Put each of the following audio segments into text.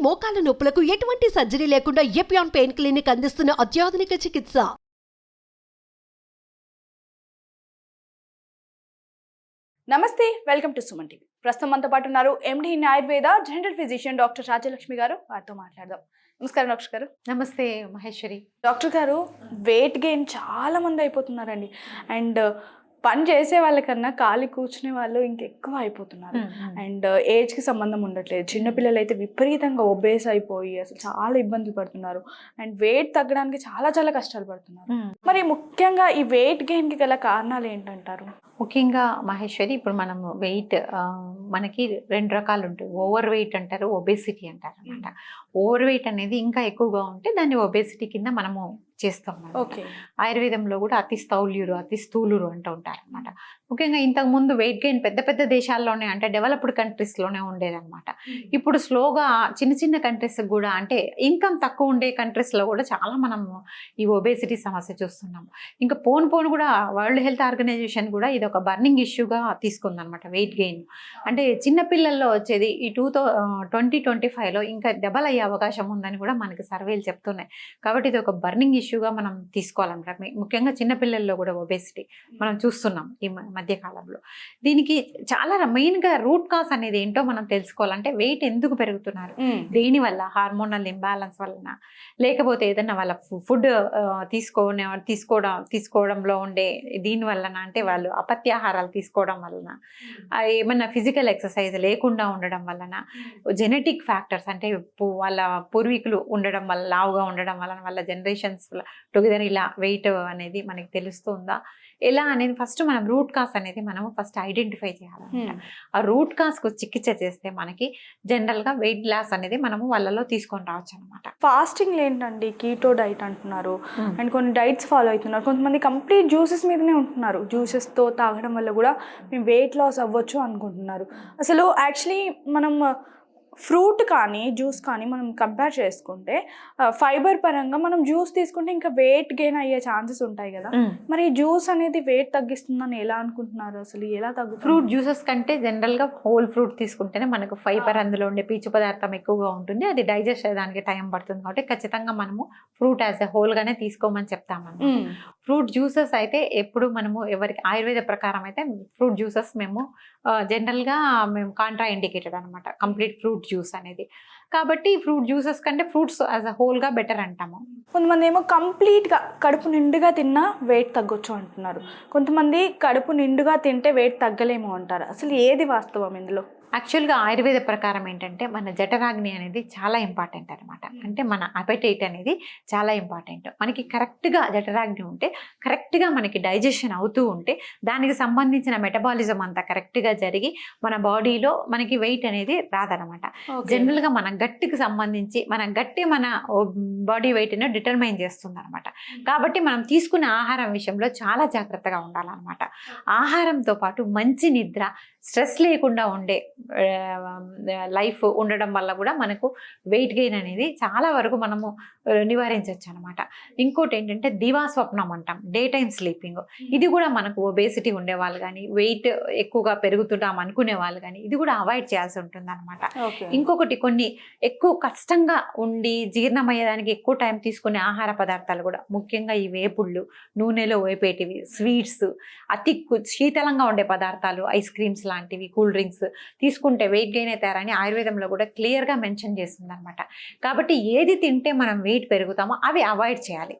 మోకాల నొప్పులకు ఎటువంటి సర్జరీ లేకుండా ఎపియాన్ పెయిన్ క్లినిక్ అందిస్తున్న అత్యాధునిక చికిత్స. నమస్తే, వెల్కమ్ టు సుమన్ టీవీ. ప్రస్తుతం మనతో పాటు ఉన్నారు MD in Ayurveda general physician doctor Rajyalakshmi గారు. వారితో మాట్లాడదాం. నమస్కారం డాక్టర్ గారు. నమస్తే మహేశ్వరి. డాక్టర్ గారు, వెయిట్ గెయిన్ చాలా మంది అయిపోతున్నారండి. అండ్ పని చేసే వాళ్ళకన్నా ఖాళీ కూర్చునే వాళ్ళు ఇంకెక్కువ అయిపోతున్నారు. అండ్ ఏజ్కి సంబంధం ఉండట్లేదు. చిన్నపిల్లలు అయితే విపరీతంగా ఒబేస్ అయిపోయి అసలు చాలా ఇబ్బందులు పడుతున్నారు. అండ్ వెయిట్ తగ్గడానికి చాలా చాలా కష్టాలు పడుతున్నారు. మరి ముఖ్యంగా ఈ వెయిట్ గెయిన్కి గల కారణాలు ఏంటంటారు? ముఖ్యంగా మహేశ్వరి, ఇప్పుడు మనం వెయిట్ మనకి రెండు రకాలు ఉంటాయి. ఓవర్ వెయిట్ అంటారు, ఒబేసిటీ అంటారు అనమాట. ఓవర్ వెయిట్ అనేది ఇంకా ఎక్కువగా ఉంటే దాన్ని ఒబేసిటీ కింద మనము చేస్తాం. ఓకే. ఆయుర్వేదంలో కూడా అతి స్థౌల్యురు, అతి స్థూలురు అంటూ ఉంటారు అనమాట. ముఖ్యంగా ఇంతకు ముందు వెయిట్ గెయిన్ పెద్ద పెద్ద దేశాల్లోనే, అంటే డెవలప్డ్ కంట్రీస్లోనే ఉండేదన్నమాట. ఇప్పుడు స్లోగా చిన్న చిన్న కంట్రీస్ కూడా, అంటే ఇన్కమ్ తక్కువ ఉండే కంట్రీస్లో కూడా చాలా మనం ఈ ఒబేసిటీ సమస్య చూస్తున్నాం. ఇంకా పోను కూడా వరల్డ్ హెల్త్ ఆర్గనైజేషన్ కూడా ఇది ఒక బర్నింగ్ ఇష్యూగా తీసుకుందనమాట వెయిట్ గెయిన్. అంటే చిన్నపిల్లల్లో వచ్చేది ఈ 2025లో ఇంకా డబల్ అయ్యే అవకాశం ఉందని కూడా మనకి సర్వేలు చెప్తున్నాయి. కాబట్టి ఇది ఒక బర్నింగ్ ఇష్యూగా మనం తీసుకోవాలన్నమాట. ముఖ్యంగా చిన్నపిల్లల్లో కూడా ఒబేసిటీ మనం చూస్తున్నాం ఈ మధ్యకాలంలో. దీనికి చాలా మెయిన్గా రూట్ కాజ్ అనేది ఏంటో మనం తెలుసుకోవాలంటే వెయిట్ ఎందుకు పెరుగుతున్నారు, దేనివల్ల, హార్మోనల్ ఇంబ్యాలెన్స్ వలన, లేకపోతే ఏదైనా వాళ్ళ ఫుడ్ తీసుకోవడంలో ఉండే దీని వలన, అంటే వాళ్ళు అపత్యాహారాలు తీసుకోవడం వలన, ఏమన్నా ఫిజికల్ ఎక్సర్సైజ్ లేకుండా ఉండడం వలన, జెనెటిక్ ఫ్యాక్టర్స్ అంటే వాళ్ళ పూర్వీకులు ఉండడం వల్ల, లావుగా ఉండడం వలన, వాళ్ళ జనరేషన్స్ టుగెదర్ ఇలా వెయిట్ అనేది మనకి తెలుస్తుందా ఎలా అనేది ఫస్ట్ మనం రూట్ కాజ్ అనేది మనం ఫస్ట్ ఐడెంటిఫై చేయాలన్నమాట. ఆ రూట్ కాజ్కు చికిత్స చేస్తే మనకి జనరల్గా వెయిట్ లాస్ అనేది మనము వాళ్ళలో తీసుకొని రావచ్చు అనమాట. ఫాస్టింగ్ ఏంటండి, కీటో డైట్ అంటున్నారు. అండ్ కొన్ని డైట్స్ ఫాలో అవుతున్నారు. కొంతమంది కంప్లీట్ జ్యూసెస్ మీదనే ఉంటున్నారు. జ్యూసెస్తో తాగడం వల్ల కూడా మేము వెయిట్ లాస్ అవ్వచ్చు అనుకుంటున్నారు. అసలు యాక్చువల్లీ మనం ఫ్రూట్ కానీ జ్యూస్ కానీ మనం కంపేర్ చేసుకుంటే ఫైబర్ పరంగా మనం జ్యూస్ తీసుకుంటే ఇంకా వెయిట్ గెయిన్ అయ్యే ఛాన్సెస్ ఉంటాయి కదా. మరి జ్యూస్ అనేది వెయిట్ తగ్గిస్తుందని ఎలా అనుకుంటున్నారు? అసలు ఎలా తగ్గుతుంది? ఫ్రూట్ జ్యూసెస్ కంటే జనరల్గా హోల్ ఫ్రూట్ తీసుకుంటేనే మనకు ఫైబర్, అందులో ఉండే పీచు పదార్థం ఎక్కువగా ఉంటుంది. అది డైజెస్ట్ అయ్యేదానికి టైం పడుతుంది. కాబట్టి ఖచ్చితంగా మనము ఫ్రూట్ యాజ్ ఎ హోల్గానే తీసుకోమని చెప్తామన్నమాట. ఫ్రూట్ జ్యూసెస్ అయితే ఎప్పుడు మనము ఎవరికి ఆయుర్వేద ప్రకారం అయితే ఫ్రూట్ జ్యూసెస్ మేము జనరల్గా మేము కాంట్రా ఇండికేటెడ్ అనమాట కంప్లీట్ ఫ్రూట్ జ్యూస్ అనేది. కాబట్టి ఫ్రూట్ జ్యూసెస్ కంటే ఫ్రూట్స్ యాజ్ అ హోల్గా బెటర్ అంటాము. కొంతమంది ఏమో కంప్లీట్గా కడుపు నిండుగా తిన్నా వెయిట్ తగ్గొచ్చు అంటున్నారు. కొంతమంది కడుపు నిండుగా తింటే వెయిట్ తగ్గలేము అంటారు. అసలు ఏది వాస్తవం ఇందులో? యాక్చువల్గా ఆయుర్వేద ప్రకారం ఏంటంటే మన జఠరాగ్ని అనేది చాలా ఇంపార్టెంట్ అనమాట. అంటే మన అపెటైట్ అనేది చాలా ఇంపార్టెంట్. మనకి కరెక్ట్గా జఠరాగ్ని ఉంటే, కరెక్ట్గా మనకి డైజెషన్ అవుతూ ఉంటే, దానికి సంబంధించిన మెటబాలిజం అంతా కరెక్ట్గా జరిగి మన బాడీలో మనకి వెయిట్ అనేది రాదనమాట. జనరల్గా మన గట్టికి సంబంధించి మన బాడీ వెయిట్ని డిటర్మైన్ చేస్తుంది అనమాట. కాబట్టి మనం తీసుకునే ఆహారం విషయంలో చాలా జాగ్రత్తగా ఉండాలన్నమాట. ఆహారంతో పాటు మంచి నిద్ర, స్ట్రెస్ లేకుండా ఉండే లైఫ్ ఉండడం వల్ల కూడా మనకు వెయిట్ గెయిన్ అనేది చాలా వరకు మనము నివారించవచ్చు అనమాట. ఇంకోటి ఏంటంటే దివాస్వప్నం అంటాం, డే టైమ్ స్లీపింగ్. ఇది కూడా మనకు ఒబేసిటీ ఉండే వాళ్ళు కానీ, వెయిట్ ఎక్కువగా పెరుగుతుంటాం అనుకునే వాళ్ళు కానీ ఇది కూడా అవాయిడ్ చేయాల్సి ఉంటుంది అనమాట. ఇంకొకటి, కొన్ని ఎక్కువ కష్టంగా ఉండి జీర్ణమయ్యేదానికి ఎక్కువ టైం తీసుకునే ఆహార పదార్థాలు కూడా, ముఖ్యంగా ఈ వేపుళ్ళు, నూనెలో వేపేటివి, స్వీట్స్, అతి శీతలంగా ఉండే పదార్థాలు, ఐస్ క్రీమ్స్ లాంటివి, కూల్ డ్రింక్స్ తీసుకుంటే వెయిట్ గెయిన్ అవుతారని ఆయుర్వేదంలో కూడా క్లియర్గా మెన్షన్ చేస్తుంది అనమాట. కాబట్టి ఏది తింటే మనం వెయిట్ పెరుగుతామో అవి అవాయిడ్ చేయాలి.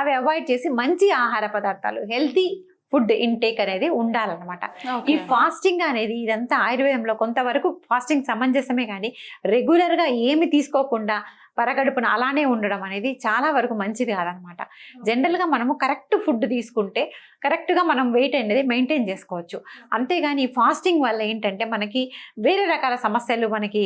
అవి అవాయిడ్ చేసి మంచి ఆహార పదార్థాలు, హెల్తీ ఫుడ్ ఇంటేక్ అనేది ఉండాలన్నమాట. ఈ ఫాస్టింగ్ అనేది ఇదంతా ఆయుర్వేదంలో కొంతవరకు ఫాస్టింగ్ సమంజసమే, కానీ రెగ్యులర్గా ఏమి తీసుకోకుండా పరగడుపున అలానే ఉండడం అనేది చాలా వరకు మంచిది కాదనమాట. జనరల్గా మనము కరెక్ట్ ఫుడ్ తీసుకుంటే కరెక్ట్గా మనం వెయిట్ అనేది మెయింటైన్ చేసుకోవచ్చు. అంతేగాని ఫాస్టింగ్ వల్ల ఏంటంటే మనకి వేరే రకాల సమస్యలు మనకి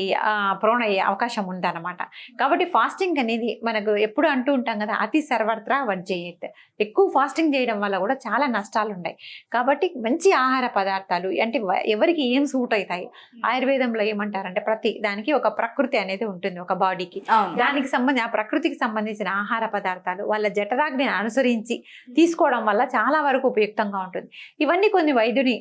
ప్రోన్ అయ్యే అవకాశం ఉందన్నమాట. కాబట్టి ఫాస్టింగ్ అనేది మనకు ఎప్పుడు అంటూ ఉంటాం కదా, అతి సర్వత్రా వర్జయేత్. ఎక్కువ ఫాస్టింగ్ చేయడం వల్ల కూడా చాలా నష్టాలు ఉన్నాయి. కాబట్టి మంచి ఆహార పదార్థాలు, అంటే ఎవరికి ఏం సూట్ అవుతాయి, ఆయుర్వేదంలో ఏమంటారంటే ప్రతి దానికి ఒక ప్రకృతి అనేది ఉంటుంది ఒక బాడీకి. దానికి ఆ ప్రకృతికి సంబంధించిన ఆహార పదార్థాలు వాళ్ళ జఠరాగ్నిని అనుసరించి తీసుకోవడం వల్ల చాలా వరకు ఉపయుక్తంగా ఉంటుంది. ఇవన్నీ కొన్ని వైద్యుని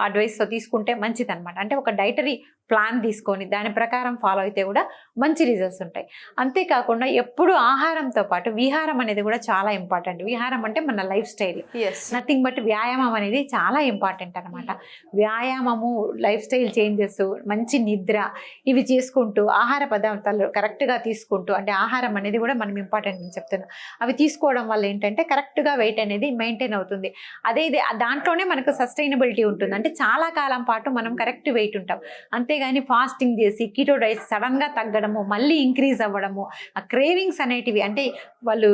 అడ్వైస్తో తీసుకుంటే మంచిది అనమాట. అంటే ఒక డైటరీ ప్లాన్ తీసుకొని దాని ప్రకారం ఫాలో అయితే కూడా మంచి రిజల్ట్స్ ఉంటాయి. అంతేకాకుండా ఎప్పుడు ఆహారంతో పాటు విహారం అనేది కూడా చాలా ఇంపార్టెంట్. విహారం అంటే మన లైఫ్ స్టైల్, నథింగ్ బట్ వ్యాయామం అనేది చాలా ఇంపార్టెంట్ అనమాట. వ్యాయామము, లైఫ్ స్టైల్ చేంజెస్, మంచి నిద్ర ఇవి చేసుకుంటూ ఆహార పదార్థాలు కరెక్ట్గా తీసుకుంటూ, అంటే ఆహారం అనేది కూడా మనం ఇంపార్టెంట్ అని చెప్తున్నాం. అవి తీసుకోవడం వల్ల ఏంటంటే కరెక్ట్గా వెయిట్ అనేది మెయింటైన్ అవుతుంది. అదే దాంట్లోనే మనకు సస్టైనబిలిటీ ఉంటుంది. అంటే చాలా కాలం పాటు మనం కరెక్ట్ వెయిట్ ఉంటాం. అంతేగాని ఫాస్టింగ్ చేసి కీటో డైట్ సడన్గా తగ్గడము, మళ్ళీ ఇంక్రీజ్ అవ్వడము, ఆ క్రేవింగ్స్ అనేటివి అంటే వాళ్ళు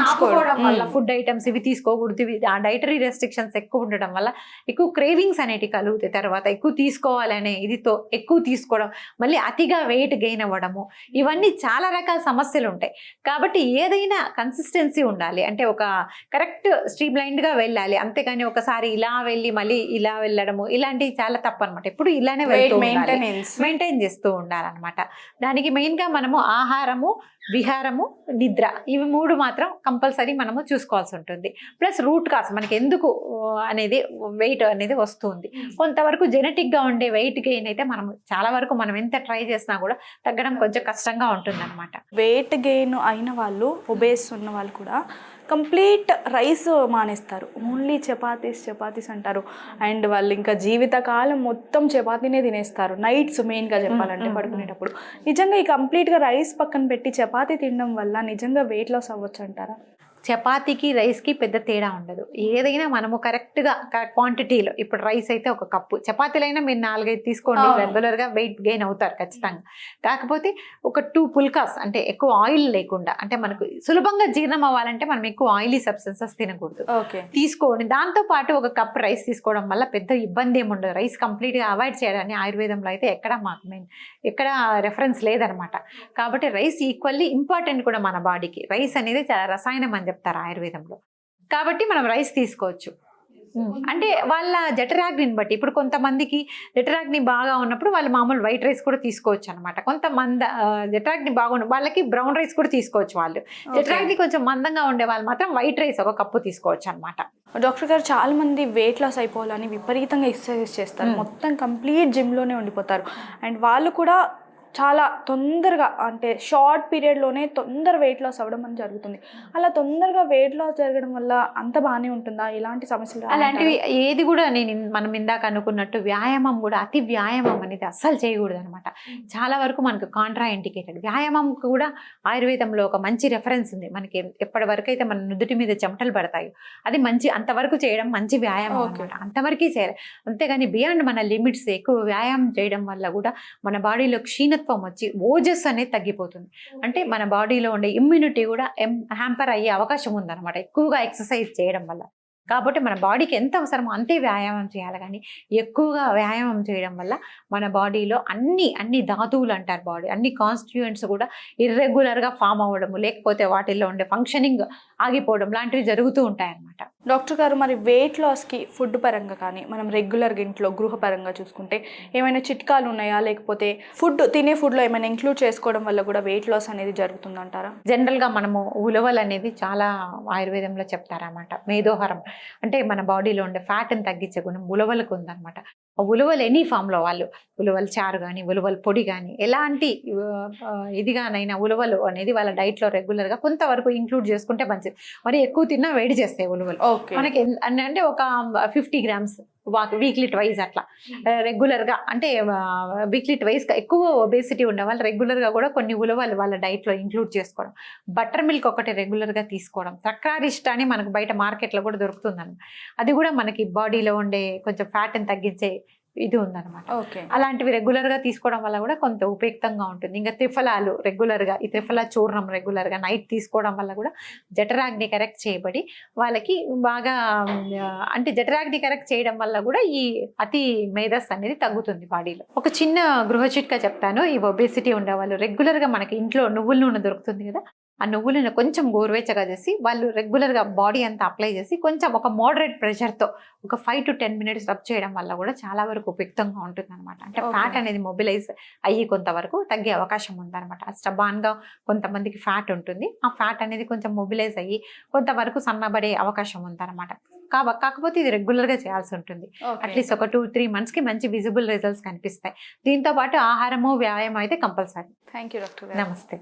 ఆపుకోవడం వల్ల ఫుడ్ ఐటమ్స్ ఇవి తీసుకోకూడదు, ఆ డైటరీ రెస్ట్రిక్షన్స్ ఎక్కువ ఉండడం వల్ల ఎక్కువ క్రేవింగ్స్ అనేటివి కలుగుతాయి. తర్వాత ఎక్కువ తీసుకోవాలనే ఇదితో ఎక్కువ తీసుకోవడం, మళ్ళీ అతిగా వెయిట్ గెయిన్ అవ్వడము, ఇవన్నీ చాలా రకాల సమస్యలు ఉంటాయి. కాబట్టి ఏదైనా కన్సిస్టెన్సీ ఉండాలి. అంటే ఒక కరెక్ట్ స్ట్రీమ్ లైన్గా వెళ్ళాలి. అంతేగాని ఒకసారి ఇలా వెళ్ళి మళ్ళీ ఇలా వెళ్ళడము ఇలాంటివి చాలా తప్పు అనమాట. ఎప్పుడు ఇలానే మెయింటైన్ చేస్తూ ఉండాలన్నమాట. దానికి మెయిన్గా మనము ఆహారము, విహారము, నిద్ర ఇవి 3 మాత్రం కంపల్సరీ మనము చూసుకోవాల్సి ఉంటుంది. ప్లస్ రూట్ కాజ్ మనకి ఎందుకు అనేది వెయిట్ అనేది వస్తుంది. కొంతవరకు జెనెటిక్గా ఉండే వెయిట్ గెయిన్ అయితే మనం చాలా వరకు మనం ఎంత ట్రై చేసినా కూడా తగ్గడం కొంచెం కష్టంగా ఉంటుంది అనమాట. వెయిట్ గెయిన్ అయిన వాళ్ళు, ఒబేస్ ఉన్న వాళ్ళు కూడా కంప్లీట్ రైస్ మానేస్తారు. ఓన్లీ చపాతీస్ అంటారు. అండ్ వాళ్ళు ఇంకా జీవితకాలం మొత్తం చపాతీనే తినేస్తారు. నైట్స్ మెయిన్గా చెప్పాలంటే పడుకునేటప్పుడు. నిజంగా ఈ కంప్లీట్గా రైస్ పక్కన పెట్టి చపాతీ తినడం వల్ల నిజంగా వెయిట్ లాస్ అవ్వచ్చు అంటారా? చపాతీకి రైస్కి పెద్ద తేడా ఉండదు. ఏదైనా మనము కరెక్ట్గా క్వాంటిటీలో, ఇప్పుడు రైస్ అయితే 1 కప్పు, చపాతీలైనా మీరు 4-5 తీసుకోండి, రెగ్యులర్గా వెయిట్ గెయిన్ అవుతారు ఖచ్చితంగా. కాకపోతే ఒక 2 పుల్కాస్ అంటే ఎక్కువ ఆయిల్ లేకుండా, అంటే మనకు సులభంగా జీర్ణం అవ్వాలంటే మనం ఎక్కువ ఆయిలీ సబ్స్టెన్సెస్ తినకూడదు. తీసుకోండి. దాంతోపాటు 1 కప్ రైస్ తీసుకోవడం వల్ల పెద్ద ఇబ్బంది ఏమి ఉండదు. రైస్ కంప్లీట్గా అవాయిడ్ చేయడాన్ని ఆయుర్వేదంలో అయితే ఎక్కడ రెఫరెన్స్ లేదనమాట. కాబట్టి రైస్ ఈక్వల్లీ ఇంపార్టెంట్ కూడా మన బాడీకి. రైస్ అనేది చాలా రసాయనం అని చెప్తారు ఆయుర్వేదంలో. కాబట్టి మనం రైస్ తీసుకోవచ్చు. అంటే వాళ్ళ జఠరాగ్నిని బట్టి, ఇప్పుడు కొంతమందికి జఠరాగ్ని బాగా ఉన్నప్పుడు వాళ్ళు మామూలు వైట్ రైస్ కూడా తీసుకోవచ్చు అనమాట. కొంతమంది జఠరాగ్ని బాగున్న వాళ్ళకి బ్రౌన్ రైస్ కూడా తీసుకోవచ్చు. వాళ్ళు జఠరాగ్ని కొంచెం మందంగా ఉండే వాళ్ళు మాత్రం వైట్ రైస్ 1 కప్పు తీసుకోవచ్చు అనమాట. డాక్టర్ గారు, చాలా మంది వెయిట్ లాస్ అయిపోవాలని విపరీతంగా ఎక్సర్సైజ్ చేస్తారు. మొత్తం కంప్లీట్ జిమ్లోనే ఉండిపోతారు. అండ్ వాళ్ళు కూడా చాలా తొందరగా, అంటే షార్ట్ పీరియడ్లోనే తొందర వెయిట్ లాస్ అవ్వడం అని జరుగుతుంది. అలా తొందరగా వెయిట్ లాస్ జరగడం వల్ల అంత బాగానే ఉంటుందా? ఇలాంటి సమస్యలు అలాంటివి ఏది కూడా మనం ఇందాక అనుకున్నట్టు వ్యాయామం కూడా అతి వ్యాయామం అనేది అస్సలు చేయకూడదు అనమాట. చాలా వరకు మనకు కాంట్రా ఇండికేటెడ్. వ్యాయామం కూడా ఆయుర్వేదంలో ఒక మంచి రెఫరెన్స్ ఉంది. మనకి ఎప్పటి వరకు అయితే మన నుదుటి మీద చెమటలు పడతాయో అది మంచి, అంతవరకు చేయడం మంచి వ్యాయామం అనమాట. అంతవరకే చేయాలి. అంతేగాని బియాండ్ మన లిమిట్స్ ఎక్కువ వ్యాయామం చేయడం వల్ల కూడా మన బాడీలో క్షీణత వచ్చి ఓజస్ అనేది తగ్గిపోతుంది. అంటే మన బాడీలో ఉండే ఇమ్యూనిటీ కూడా హ్యాంపర్ అయ్యే అవకాశం ఉందన్నమాట ఎక్కువగా ఎక్సర్సైజ్ చేయడం వల్ల. కాబట్టి మన బాడీకి ఎంత అవసరమో అంతే వ్యాయామం చేయాలి. కానీ ఎక్కువగా వ్యాయామం చేయడం వల్ల మన బాడీలో అన్ని ధాతువులు అంటారు, బాడీ అన్ని కాన్స్టిట్యూయెంట్స్ కూడా ఇర్రెగ్యులర్గా ఫామ్ అవ్వడము, లేకపోతే వాటిల్లో ఉండే ఫంక్షనింగ్ ఆగిపోవడం లాంటివి జరుగుతూ ఉంటాయన్నమాట. డాక్టర్ గారు, మరి వెయిట్ లాస్కి ఫుడ్ పరంగా కానీ మనం రెగ్యులర్గా ఇంట్లో గృహపరంగా చూసుకుంటే ఏమైనా చిట్కాలు ఉన్నాయా? లేకపోతే తినే ఫుడ్లో ఏమైనా ఇంక్లూడ్ చేసుకోవడం వల్ల కూడా వెయిట్ లాస్ అనేది జరుగుతుందంటారా? జనరల్గా మనము ఉలవలు అనేది చాలా ఆయుర్వేదంలో చెప్తారన్నమాట. మేధోహారం అంటే మన బాడీలో ఉండే ఫ్యాట్ని తగ్గించే గుణం ఉలవలకు ఉందన్నమాట. ఉలవలు ఎనీ ఫామ్లో వాళ్ళు, ఉలవలు చారు కానీ ఉలవలు పొడి కానీ ఎలాంటి ఇదిగానైనా ఉలవలు అనేది వాళ్ళ డైట్లో రెగ్యులర్గా కొంతవరకు ఇంక్లూడ్ చేసుకుంటే మంచిది. మరి ఎక్కువ తిన్నా వేడి చేస్తాయి ఉలవలు. మనకి అంటే ఒక 50 grams వీక్లీ ట్వైస్ అట్లా రెగ్యులర్గా, అంటే వీక్లీ ట్వైస్ ఎక్కువ ఒబేసిటీ ఉన్న వాళ్ళు రెగ్యులర్గా కూడా కొన్ని ఉలవలు వాళ్ళ డైట్లో ఇంక్లూడ్ చేసుకోవడం. బటర్ మిల్క్ ఒకటి రెగ్యులర్గా తీసుకోవడం. తక్రారిష్ట అని మనకు బయట మార్కెట్లో కూడా దొరుకుతుందన్నమాట. అది కూడా మనకి బాడీలో ఉండే కొంచెం ఫ్యాట్ని తగ్గించే ఇది ఉందన్నమాట. అలాంటివి రెగ్యులర్గా తీసుకోవడం వల్ల కూడా కొంత ఉపయుక్తంగా ఉంటుంది. ఇంకా త్రిఫలాలు రెగ్యులర్గా, ఈ త్రిఫల చూర్ణం రెగ్యులర్గా నైట్ తీసుకోవడం వల్ల కూడా జఠరాగ్ని కరెక్ట్ చేయబడి వాళ్ళకి బాగా, అంటే జఠరాగ్ని కరెక్ట్ చేయడం వల్ల కూడా ఈ అతి మేధస్ అనేది తగ్గుతుంది బాడీలో. ఒక చిన్న గృహ చిట్కా చెప్తాను. ఈ ఒబేసిటీ ఉండే వాళ్ళు రెగ్యులర్గా మనకి ఇంట్లో నువ్వుల నూనె దొరుకుతుంది కదా, ఆ నువ్వులను కొంచెం గోరువెచ్చగా చేసి వాళ్ళు రెగ్యులర్గా బాడీ అంతా అప్లై చేసి కొంచెం ఒక మోడరేట్ ప్రెషర్తో ఒక 5 to 10 minutes రబ్ చేయడం వల్ల కూడా చాలా వరకు ఉపయుక్తంగా ఉంటుంది అనమాట. అంటే ఫ్యాట్ అనేది మొబిలైజ్ అయ్యి కొంతవరకు తగ్గే అవకాశం ఉందన్నమాట. స్టబాన్గా కొంతమందికి ఫ్యాట్ ఉంటుంది, ఆ ఫ్యాట్ అనేది కొంచెం మొబిలైజ్ అయ్యి కొంతవరకు సన్నబడే అవకాశం ఉందన్నమాట. కాకపోతే ఇది రెగ్యులర్గా చేయాల్సి ఉంటుంది. అట్లీస్ట్ ఒక 2-3 monthsకి మంచి విజిబుల్ రిజల్ట్స్ కనిపిస్తాయి. దీంతో పాటు ఆహారము వ్యాయామం అయితే కంపల్సరీ. Thank you doctor. నమస్తే.